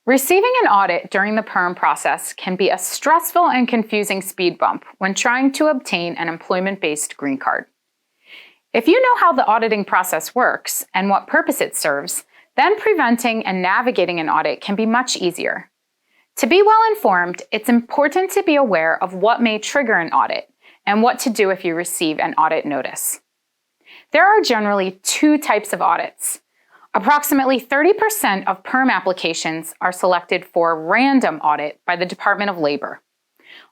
Receiving an audit during the PERM process can be a stressful and confusing speed bump when trying to obtain an employment-based green card. If you know how the auditing process works and what purpose it serves, then preventing and navigating an audit can be much easier. To be well informed, it's important to be aware of what may trigger an audit and what to do if you receive an audit notice. There are generally two types of audits. Approximately 30% of PERM applications are selected for a random audit by the Department of Labor.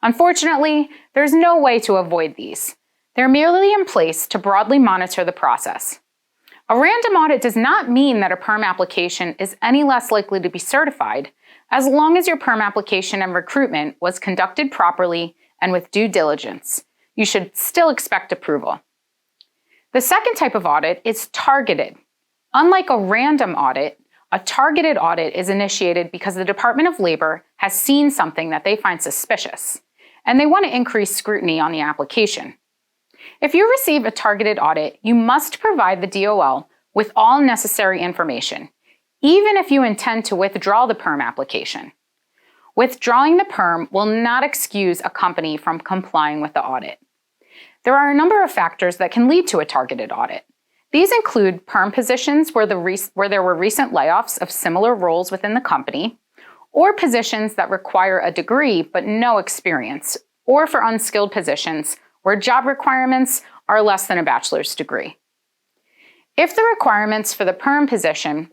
Unfortunately, there's no way to avoid these. They're merely in place to broadly monitor the process. A random audit does not mean that a PERM application is any less likely to be certified, as long as your PERM application and recruitment was conducted properly and with due diligence. You should still expect approval. The second type of audit is targeted. Unlike a random audit, a targeted audit is initiated because the Department of Labor has seen something that they find suspicious, and they want to increase scrutiny on the application. If you receive a targeted audit, you must provide the DOL with all necessary information, even if you intend to withdraw the PERM application. Withdrawing the PERM will not excuse a company from complying with the audit. There are a number of factors that can lead to a targeted audit. These include PERM positions where there were recent layoffs of similar roles within the company, or positions that require a degree but no experience, or for unskilled positions where job requirements are less than a bachelor's degree. If the requirements for the PERM position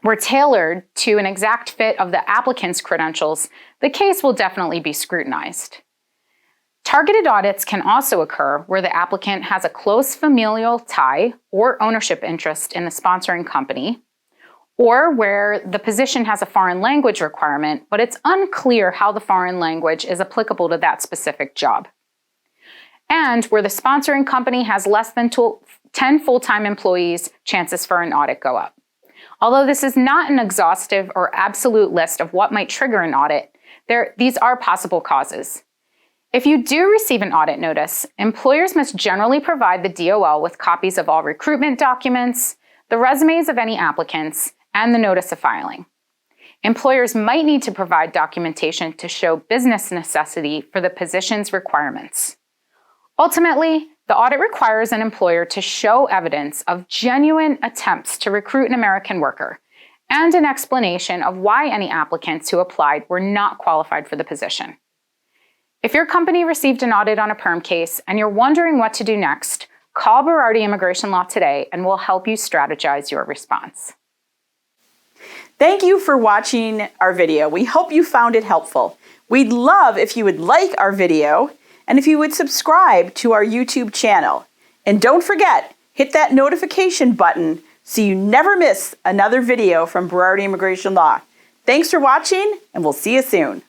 were tailored to an exact fit of the applicant's credentials, the case will definitely be scrutinized. Targeted audits can also occur where the applicant has a close familial tie or ownership interest in the sponsoring company, or where the position has a foreign language requirement, but it's unclear how the foreign language is applicable to that specific job, and where the sponsoring company has less than 10 full-time employees, chances for an audit go up. Although this is not an exhaustive or absolute list of what might trigger an audit, these are possible causes. If you do receive an audit notice, employers must generally provide the DOL with copies of all recruitment documents, the resumes of any applicants, and the notice of filing. Employers might need to provide documentation to show business necessity for the position's requirements. Ultimately, the audit requires an employer to show evidence of genuine attempts to recruit an American worker and an explanation of why any applicants who applied were not qualified for the position. If your company received an audit on a PERM case and you're wondering what to do next, call Berardi Immigration Law today and we'll help you strategize your response. Thank you for watching our video. We hope you found it helpful. We'd love if you would like our video and if you would subscribe to our YouTube channel. And don't forget, hit that notification button so you never miss another video from Berardi Immigration Law. Thanks for watching, and we'll see you soon.